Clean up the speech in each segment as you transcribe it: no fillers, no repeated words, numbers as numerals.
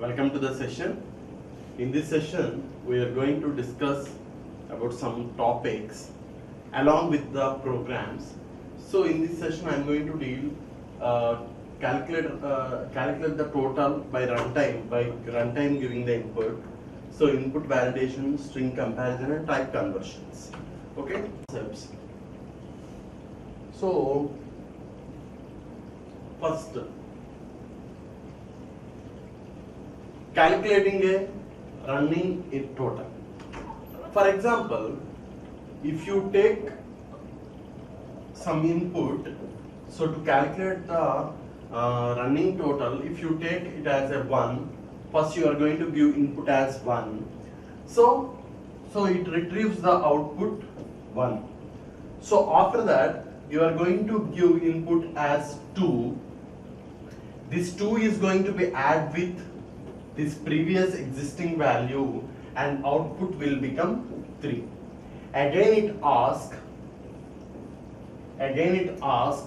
Welcome to the session. In this session, we are going to discuss about some topics along with the programs. So in this session, I am going to calculate the total by runtime giving the input. So input validation, string comparison, and type conversions. Okay. So first, calculating a running a total. For example, if you take some input, so to calculate the running total, if you take it as a 1, first you are going to give input as 1. So it retrieves the output 1. So after that, you are going to give input as 2. This 2 is going to be added with this previous existing value and output will become 3. Again it asks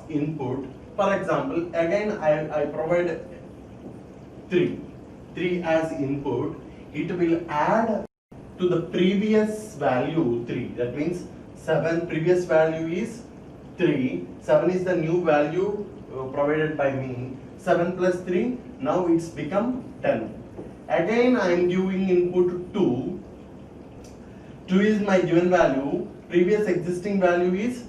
input. For example, again I provide 3 as input. It will add to the previous value 3. That means 7, previous value is 3. 7 is the new value provided by me. 7 plus 3, now it's become 10. Again I am giving input 2. 2 is my given value. Previous existing value is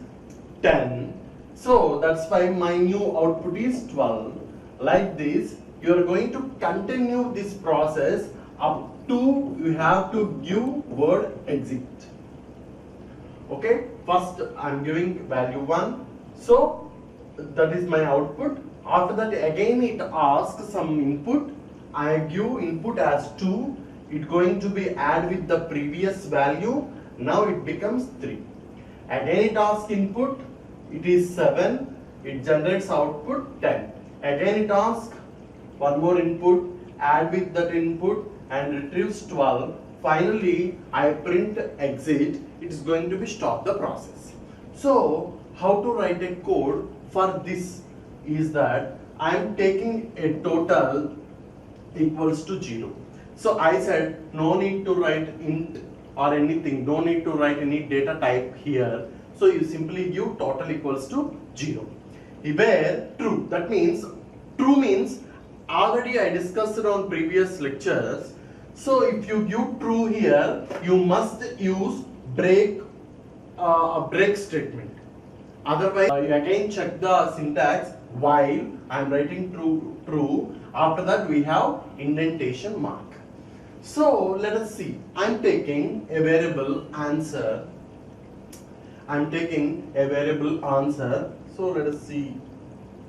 10. So that's why my new output is 12. Like this, you are going to continue this process up to you have to give word exit. Okay, first I am giving value 1. So that is my output. After that, again it asks some input. I give input as 2. It's going to be add with the previous value. Now it becomes 3. Again it asks input. It is 7. It generates output 10. Again it asks one more input. Add with that input and retrieves 12. Finally, I print exit. It is going to be stop the process. So how to write a code for this is that I am taking a total equals to 0. So I said no need to write int or anything, no need to write any data type here. So you simply give total equals to 0. Here true, that means true means already I discussed on previous lectures. So if you give true here, you must use a break statement. Otherwise, you again check the syntax while I am writing true. After that, we have indentation mark. So let us see. I am taking a variable answer. So let us see.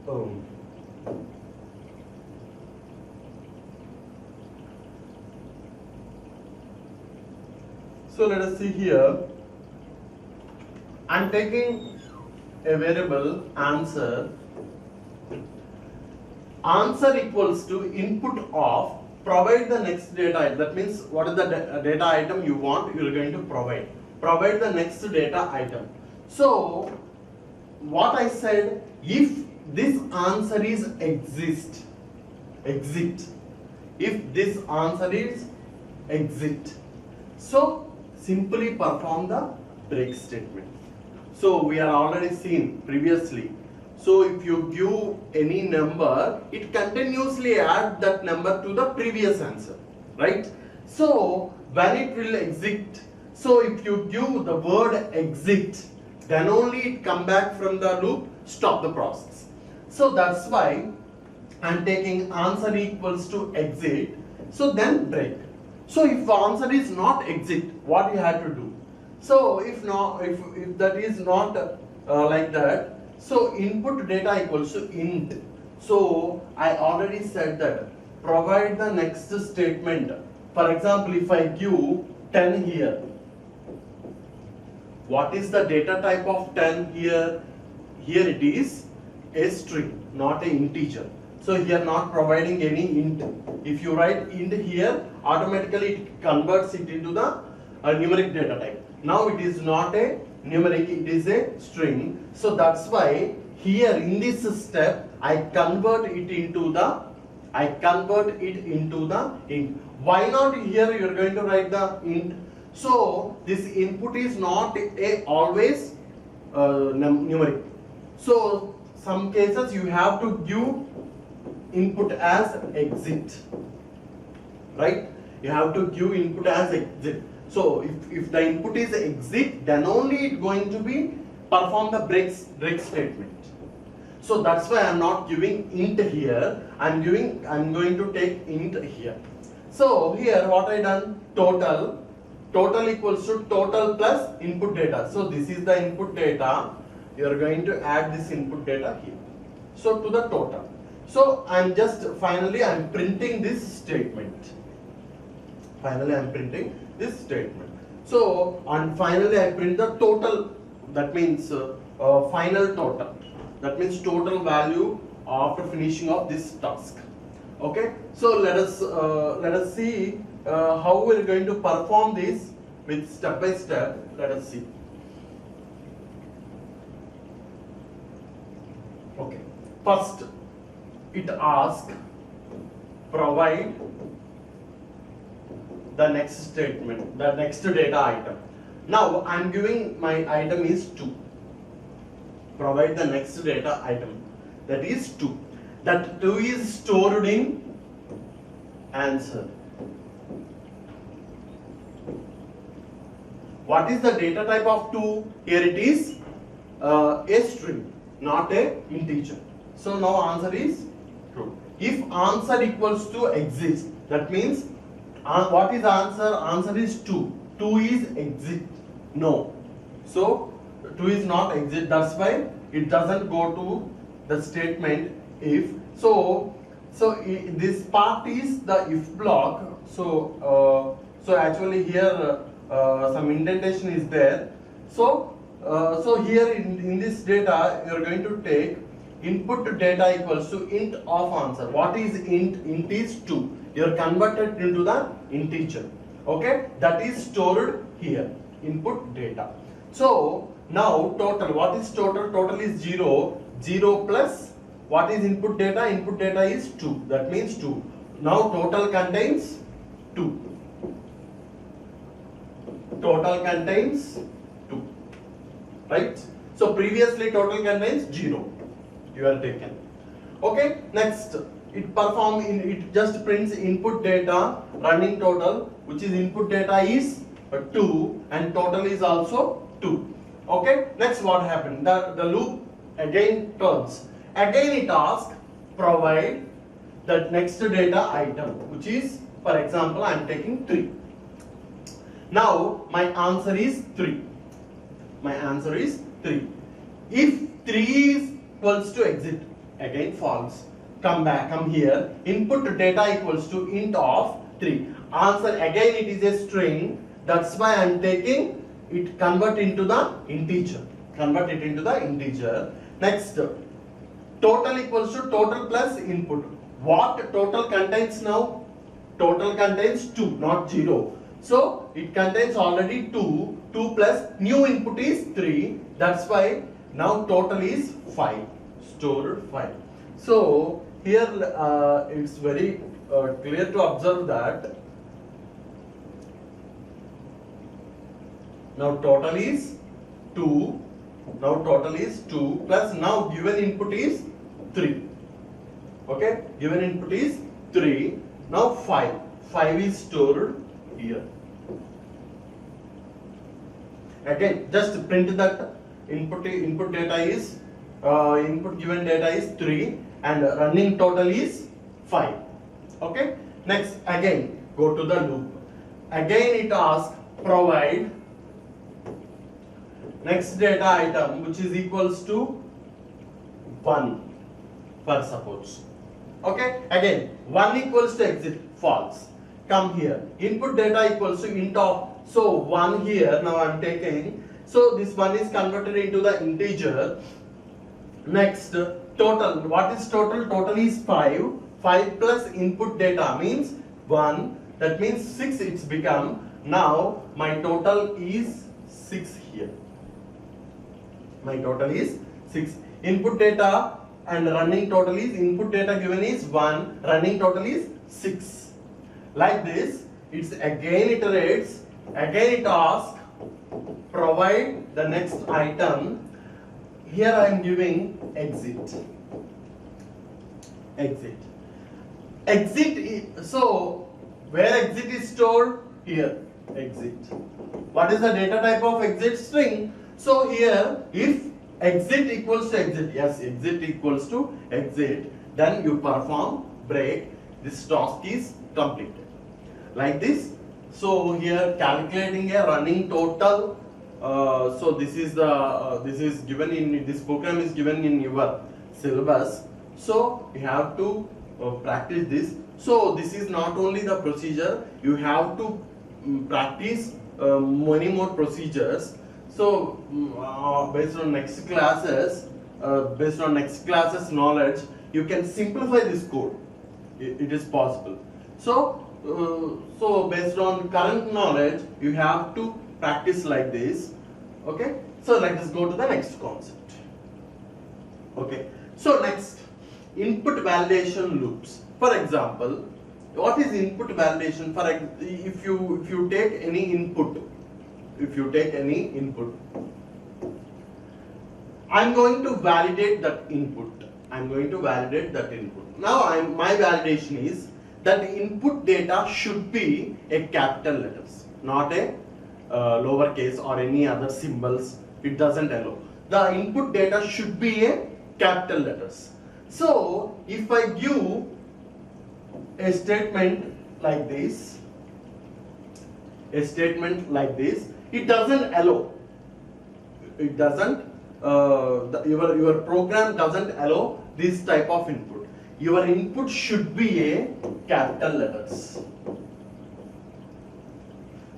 So let us see here. I am taking a variable answer. Answer equals to input of provide the next data item. That means what is the data item you want, you are going to provide. Provide the next data item. So what I said, if this answer is exit. If this answer is exit. So simply perform the break statement. So we are already seen previously. So if you give any number, it continuously add that number to the previous answer, right? So when it will exit, so if you give the word exit, then only it come back from the loop, stop the process. So that's why I am taking answer equals to exit, so then break. So if answer is not exit, what you have to do? So if that is not like that, so input data equals to int. So I already said that provide the next statement. For example, if I give 10 here, what is the data type of 10 here? Here it is a string, not an integer. So here not providing any int. If you write int here, automatically it converts it into the numeric data type. Now it is not a numeric, it is a string. So that's why here in this step I convert it into the I convert it into the int. Why not here you are going to write the int? So this input is not a always numeric. So some cases you have to give input as exit, right? You have to give input as exit. So if the input is exit, then only it going to be perform the break statement. So that's why I'm not giving int here. I'm going to take int here. So here what I done, total equals to total plus input data. So this is the input data. You are going to add this input data here. So to the total. So I'm just finally I'm printing this statement. Finally I'm printing this statement. So and finally I print the total. That means final total. That means total value after finishing of this task. Okay. So let us see how we are going to perform this with step by step. Let us see. Okay. First, it asks provide the next statement, the next data item. Now I am giving my item is 2. Provide the next data item, that is 2. That 2 is stored in answer. What is the data type of 2? Here it is a string, not a integer. So now answer is true. If answer equals to exist, that means what is answer? Answer is 2. 2 is exit. No. So 2 is not exit. That's why it doesn't go to the statement if. So this part is the if block. So actually here some indentation is there. So here in this data you are going to take input data equals to int of answer. What is int? Int is 2. You are converted into the integer. Okay, that is stored here. Input data. So now total. What is total? Total is 0. 0 plus what is input data? Input data is 2. That means 2. Now total contains 2. Total contains 2. Right? So previously total contains 0. You are taken. Okay. Next, it just prints input data running total, which is input data is 2 and total is also 2. Okay. Next, what happened? The loop again turns. Again it asks provide the next data item, which is, for example, I am taking 3. Now my answer is 3. My answer is 3. If 3 is equals to exit, again false. Come here. Input data equals to int of 3. Answer again it is a string. That's why I am taking it, convert into the integer. Convert it into the integer. Next, total equals to total plus input. What total contains now? Total contains 2, not 0. So it contains already 2. 2 plus new input is 3. That's why now total is 5. Stored 5. So here it's very clear to observe that now total is 2. Now total is 2 plus now given input is 3. Okay, given input is 3. Now 5. 5 is stored here. Again, just print that input data is input given data is 3 and running total is 5. Okay. Next, again go to the loop. Again it asks provide next data item, which is equals to 1 for suppose. Okay. Again 1 equals to exit, false. Come here. Input data equals to int of, so 1 here. Now I am taking. So this 1 is converted into the integer. Next, total. What is total? Total is 5. 5 plus input data means 1. That means 6 it's become. Now my total is 6 here. My total is 6. Input data and running total is input data given is 1, running total is 6. Like this, it's again iterates, again it asks, provide the next item. Here I am giving exit. So where exit is stored? Here, exit. What is the data type of exit? String. So here, if exit equals to exit, yes, exit equals to exit, then you perform break. This task is completed. Like this. So here, calculating a running total. So this is the this is given in this program is given in your syllabus. So you have to practice this. So this is not only the procedure, you have to practice many more procedures. So based on next classes knowledge, you can simplify this code. It is possible. So based on current knowledge, you have to practice like this. Okay. So let us go to the next concept. Okay. So next, input validation loops. For example, what is input validation? For if you take any input, I'm going to validate that input. Now my validation is that the input data should be a capital letters, not a lowercase or any other symbols. It doesn't allow. The input data should be a capital letters. So if I give a statement like this, it doesn't allow. It doesn't. Your program doesn't allow this type of input. Your input should be a capital letters.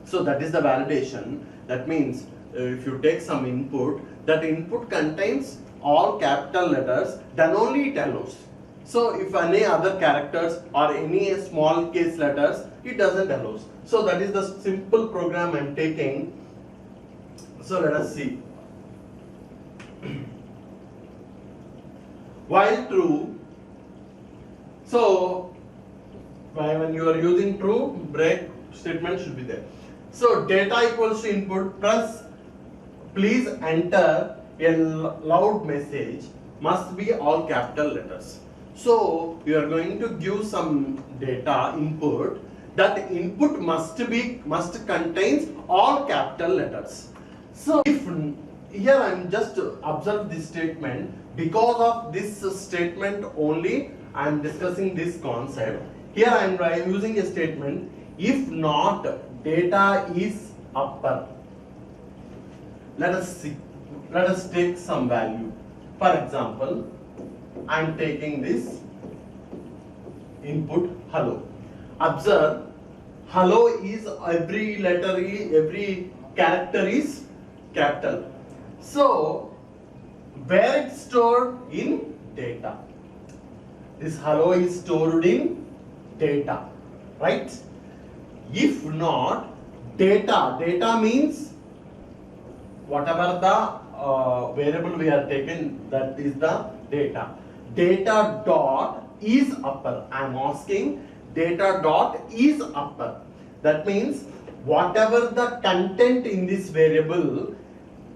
So that is the validation. That means if you take some input, that input contains all capital letters, then only it allows. So if any other characters or any small case letters, it doesn't allow. So that is the simple program I am taking. So let us see. While true, so when you are using true, break statement should be there. So data equals to input, press please enter a loud message, must be all capital letters. So you are going to give some data input. That input must contains all capital letters. So if here I am just observe this statement, because of this statement only I am discussing this concept. Here I am using a statement, if not data is upper. Let us take some value. For example, I am taking this input hello. Observe, hello is every character is capital. So where it's stored? In data. This hello is stored in data, right? If not data means whatever the variable we are taken, that is the data. Data dot is upper. I am asking data dot is upper. That means whatever the content in this variable,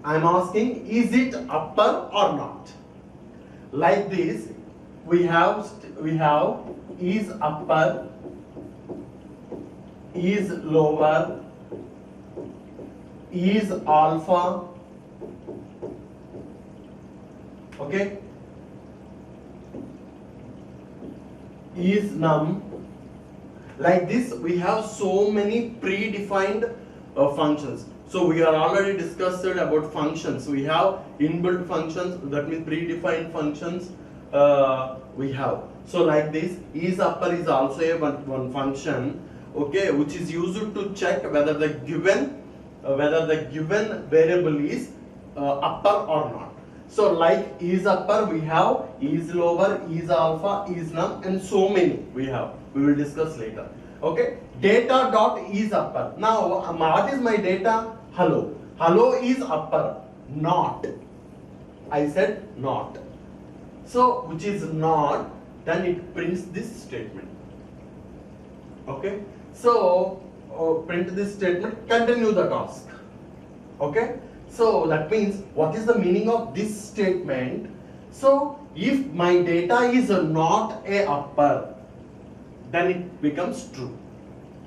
I am asking is it upper or not. Like this, we have is upper, is lower, is alpha. Okay, is num. Like this, we have so many predefined functions. So we are already discussed about functions. We have inbuilt functions, that means predefined functions we have. So like this, is upper is also a one function, okay, which is used to check whether the given variable is upper or not. So like is upper, we have is lower, is alpha, is num, and so many we have. We will discuss later. Okay, data dot is upper. Now what is my data? Hello. Hello is upper. Not. I said not. So which is not, then it prints this statement. Okay, so print this statement, continue the task. Okay, so that means what is the meaning of this statement? So if my data is not a upper, then it becomes true.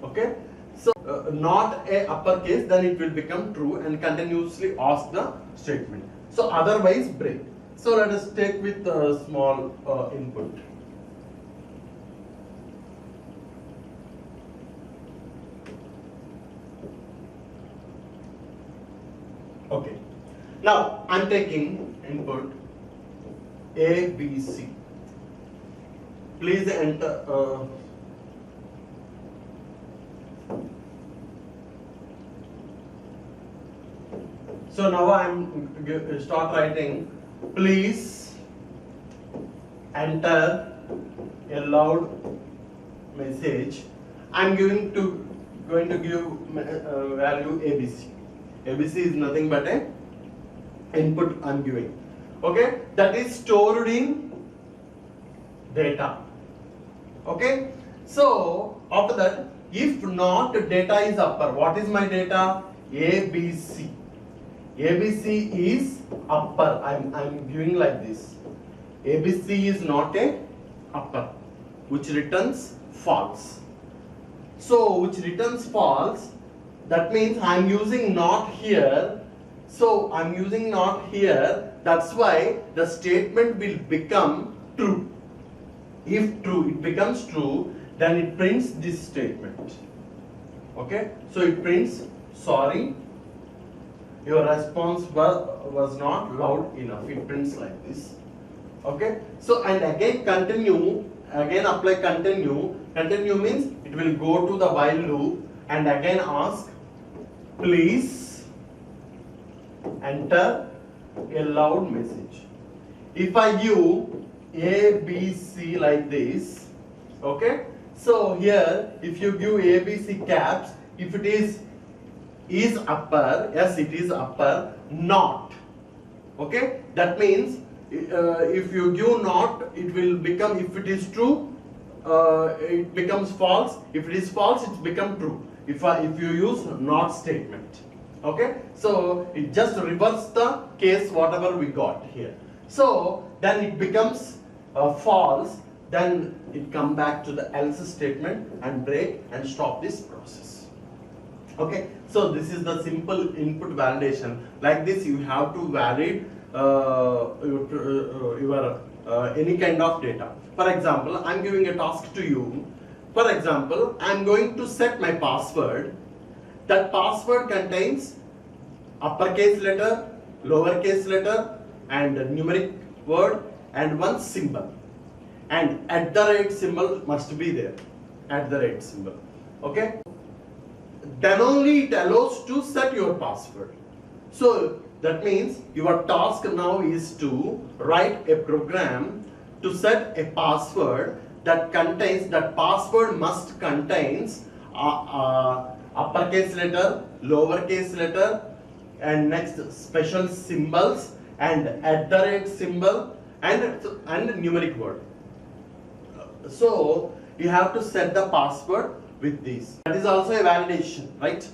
Okay, so not a uppercase, then it will become true and continuously ask the statement. So otherwise break. So let us take with a small input. Okay, now I'm taking input A, B, C. Please enter. So now I'm start writing. Please enter a loud message. I'm going to give value ABC. ABC is nothing but a input I'm giving. Okay, that is stored in data. Okay, so after that, if not data is upper, what is my data? ABC. ABC is upper. I'm giving like this. ABC is not a upper, which returns false. So which returns false, that means I'm using not here. So I'm using not here. That's why the statement will become true. If true, it becomes true, then it prints this statement. Okay, so it prints, sorry, your response was not loud enough. It prints like this. Okay, so and again continue, again apply continue. Continue means it will go to the while loop and again ask, please enter a loud message. If I give A, B, C like this, okay, so here if you give A, B, C caps, if it is upper, yes it is upper, not, okay, that means if you give not, it will become, if it is true, it becomes false. If it is false, it becomes true. If you use not statement, okay, so it just reverses the case whatever we got here. So then it becomes false. Then it come back to the else statement and break and stop this process. Okay, so this is the simple input validation. Like this, you have to validate your any kind of data. For example, I'm giving a task to you. For example, I'm going to set my password. That password contains uppercase letter, lowercase letter, and a numeric word, and one symbol. And @ symbol must be there. @ symbol. Okay. Then only it allows to set your password. So that means your task now is to write a program to set a password that contains, that password must contains uppercase letter, lowercase letter, and next special symbols and @ symbol and numeric word. So you have to set the password with this. That is also a validation, right?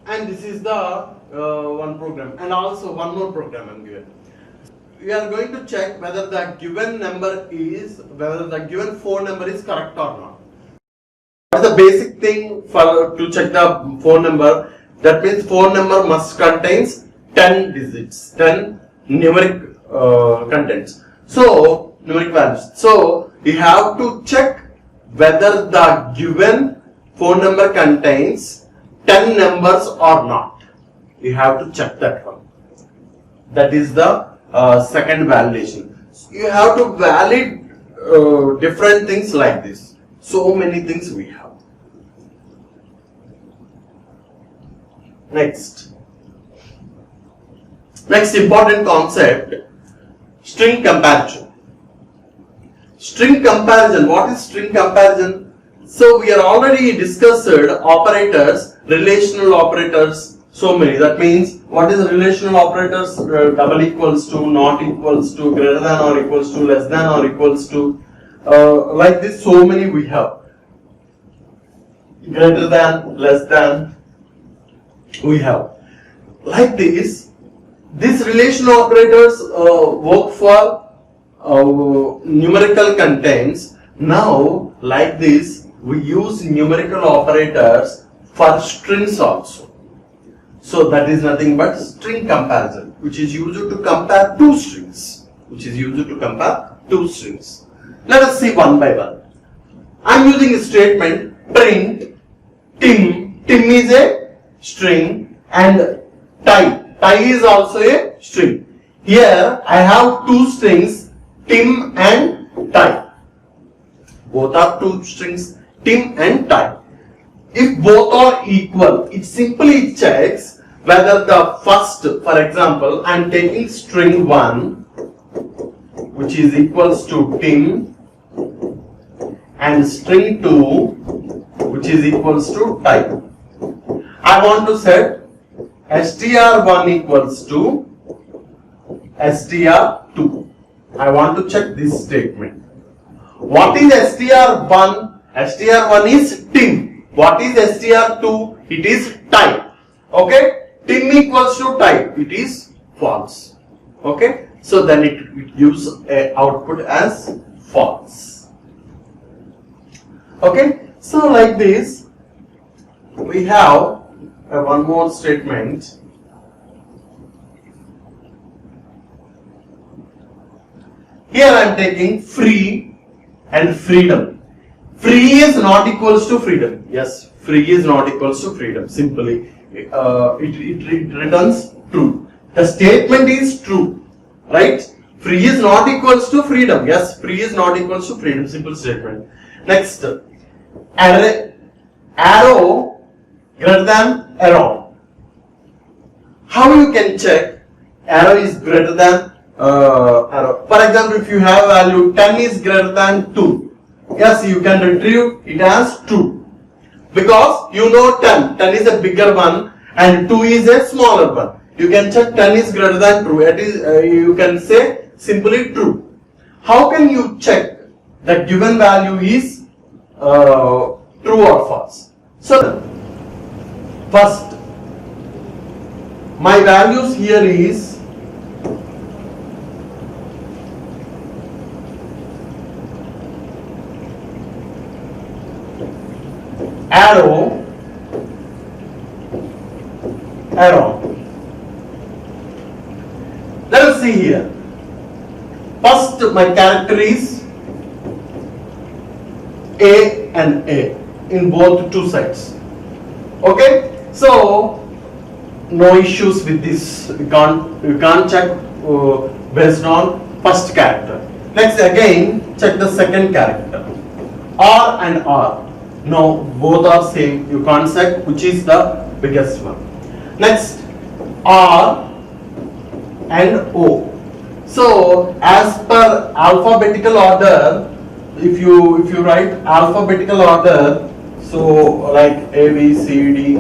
And this is the one program, and also one more program I'm given. We are going to check whether the given phone number is correct or not. What is the basic thing to check the phone number? That means phone number must contains 10 digits, 10 numeric contents. So numeric values. So you have to check whether the given phone number contains 10 numbers or not. You have to check that one. That is the second validation. You have to validate different things like this. So many things we have. Next important concept, string comparison. String comparison. What is string comparison? So we are already discussed operators, relational operators, So many. That means what is relational operators? Double equals to, not equals to, greater than or equals to, less than or equals to. Like this, so many we have. Greater than, less than, we have. Like this, these relational operators work for numerical contents. Now, like this, we use numerical operators for strings also. So that is nothing but string comparison, which is used to compare two strings. Let us see one by one. I am using a statement print Tim. Tim is a string and Ty is also a string. Here I have two strings, Tim and Ty. Both are two strings, Tim and Ty. If both are equal, it simply checks whether the first, for example, I am taking string 1, which is equals to Tim, and string 2, which is equals to Ty. I want to set str1 equals to str2. I want to check this statement. What is str1? str1 is Tim. What is str2? It is Ty. Okay? Tim equals to Ty. It is false. Okay? So then it gives a output as false. Okay? So like this, we have one more statement. Here I am taking free and freedom. Free is not equals to freedom. Yes, free is not equals to freedom. Simply, it returns true. The statement is true, right? Free is not equals to freedom. Yes, free is not equals to freedom. Simple statement. Next, arrow greater than arrow. How you can check arrow is greater than arrow? For example, if you have value 10 is greater than 2, yes, you can retrieve it as true, because you know 10 is a bigger one and 2 is a smaller one. You can check 10 is greater than true. It is you can say simply true. How can you check that given value is true or false? So first, my values here is arrow. Let us see here. First, my character is A and A in both two sides. Okay, so no issues with this. You can't check based on first character. Next, again check the second character. R and R. No, both are same. You can't check which is the biggest one. Next, R and O. So as per alphabetical order, if you write alphabetical order, so like A, B, C, D,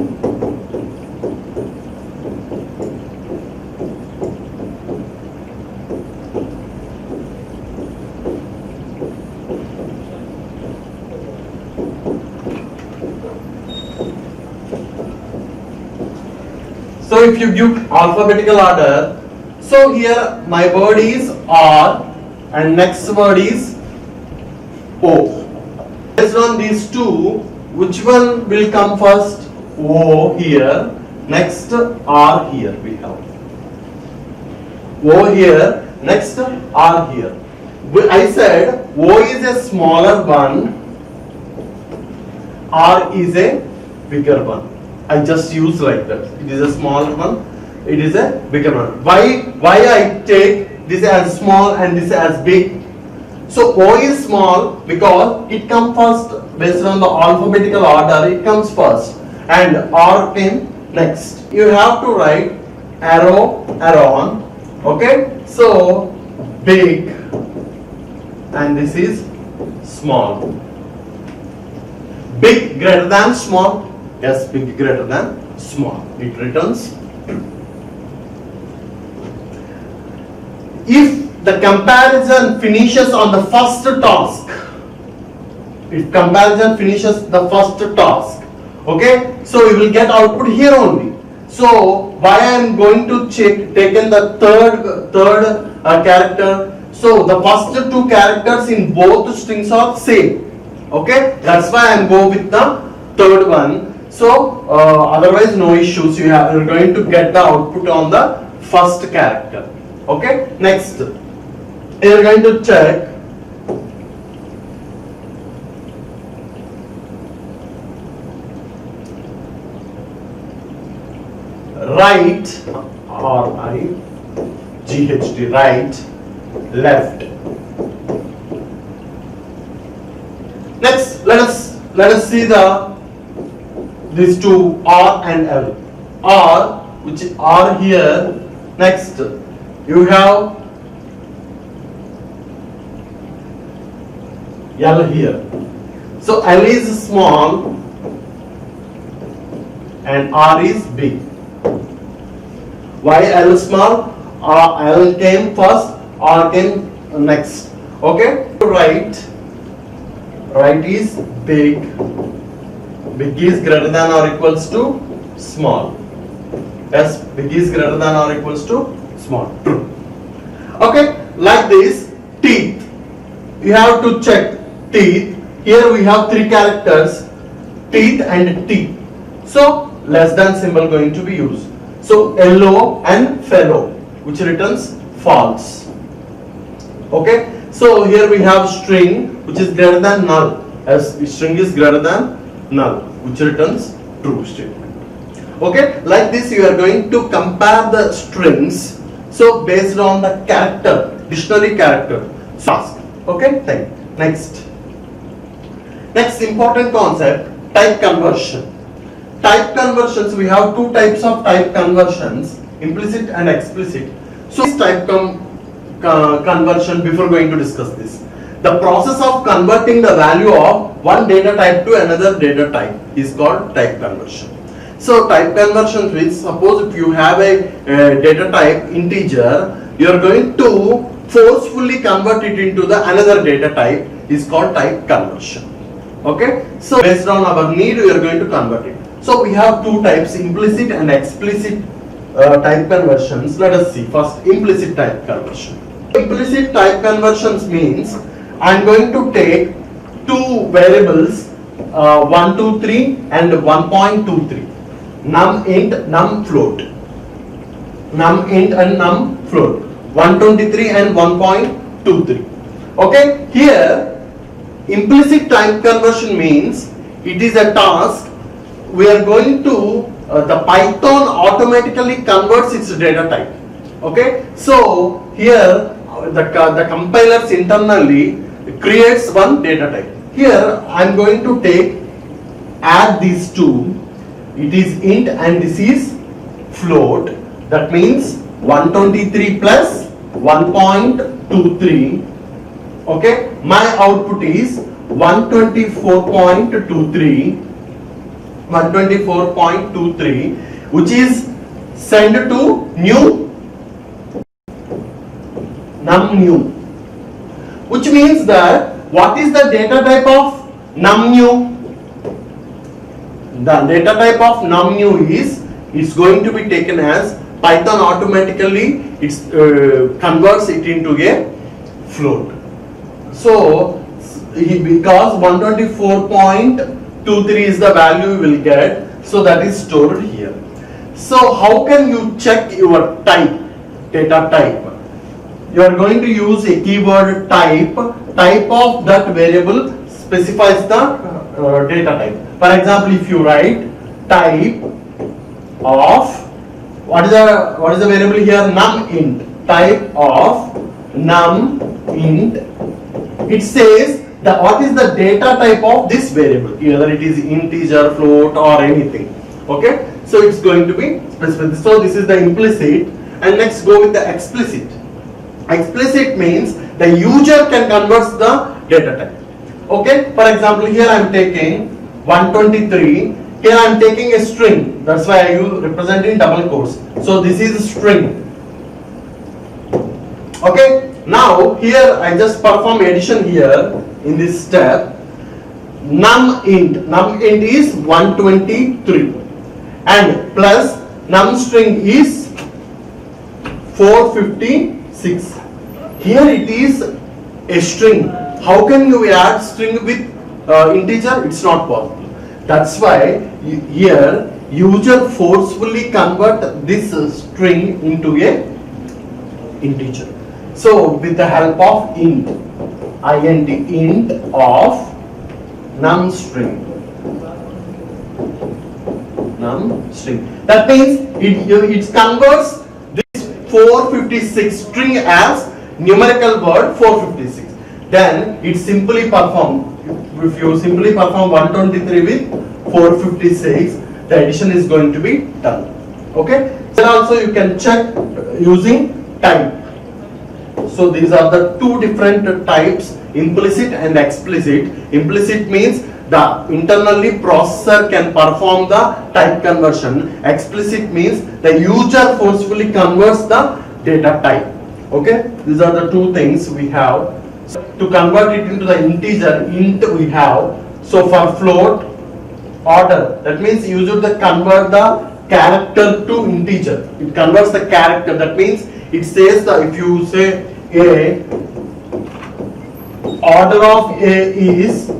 so if you give alphabetical order, so here my word is R and next word is O. Based on these two, which one will come first? O here, next R here we have. O here, next R here. I said O is a smaller one, R is a bigger one. I just use like that. It is a smaller one, it is a bigger one. Why I take this as small and this as big? So O is small because it comes first based on the alphabetical order, it comes first and R came next. You have to write arrow, arrow, okay? So big and this is small. Big greater than small? Yes, big greater than small. It returns true. If the comparison finishes on the first task, if comparison finishes the first task, okay, so we will get output here only. So why I am going to taken the third character. So the first two characters in both strings are same. Okay, that's why I am go with the third one. So otherwise no issues. You are going to get the output on the first character. Okay, next you are going to check right, R-I-G-H-T, right, left. Next, let us see these two R and L. R, which are here. Next, you have L here. So L is small and R is big. Why L small? L came first, R came next. Okay, right is big. Big is greater than or equals to small. Yes, big is greater than or equals to small. True. Okay, like this, teeth. You have to check teeth. Here we have three characters, teeth and T. So less than symbol going to be used. So yellow and fellow, which returns false. Okay, so here we have string which is greater than null, as string is greater than null, which returns true statement. Okay, like this you are going to compare the strings. So based on the character, dictionary character, task. Okay, thank you. Next important concept, type conversion. Type conversions, we have two types of type conversions, implicit and explicit. So this type conversion, before going to discuss this, the process of converting the value of one data type to another data type is called type conversion. So type conversion means, suppose if you have a data type integer, you are going to forcefully convert it into the another data type is called type conversion. Okay, so based on our need we are going to convert it. So we have two types, implicit and explicit type conversions. Let us see first implicit type conversion. Implicit type conversions means I am going to take two variables 1, 2, 3 and 1.23, num int, num float, num int and num float, 123 and 1.23. Okay, here implicit type conversion means it is a task we are going to the Python automatically converts its data type. Okay, so here the compilers internally creates one data type. Here I am going to add these two. It is int and this is float. That means 123 plus 1.23. Okay, my output is 124.23, which is sent to num new, which means that what is the data type of num new? The data type of num new is going to be taken as Python automatically converts it into a float. So because 124.23 is the value you will get, so that is stored here. So how can you check your type, data type? You are going to use a keyword type. Type of that variable specifies the data type. For example, if you write type of what is the variable here? Num int. Type of num int. It says that what is the data type of this variable, either it is integer, float or anything. Okay, so it's going to be specified. So this is the implicit, and next go with the explicit. Explicit means the user can convert the data type. Okay, for example, here I am taking 123. Here I am taking a string. That's why I use represent in double quotes. So this is a string. Okay. Now here I just perform addition here in this step. Num int is 123 and plus num string is 456. Here it is a string. How can you add string with integer? It's not possible. That's why here user forcefully convert this string into a integer. So with the help of int of num string. That means it converts this 456 string as numerical word 456. Then it simply perform. If you simply perform 123 with 456, the addition is going to be done. Okay. Then also you can check using type. So these are the two different types, implicit and explicit. Implicit means the internally processor can perform the type conversion. Explicit means the user forcefully converts the data type. Okay, these are the two things we have. So to convert it into the integer, int we have. So for float, order, that means user to convert the character to integer. It converts the character. That means it says that if you say a, order of a is,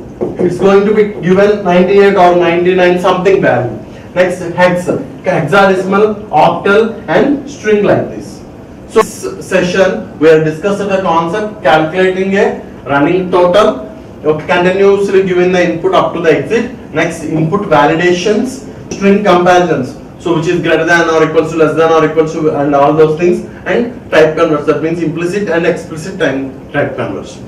it's going to be given 98 or 99 something value. Next hex, hexadecimal, octal and string like this. So this session we have discussed the concept calculating a running total, continuously giving the input up to the exit. Next input validations, string comparisons, so which is greater than or equals to, less than or equals to, and all those things, and type conversion, that means implicit and explicit type conversion.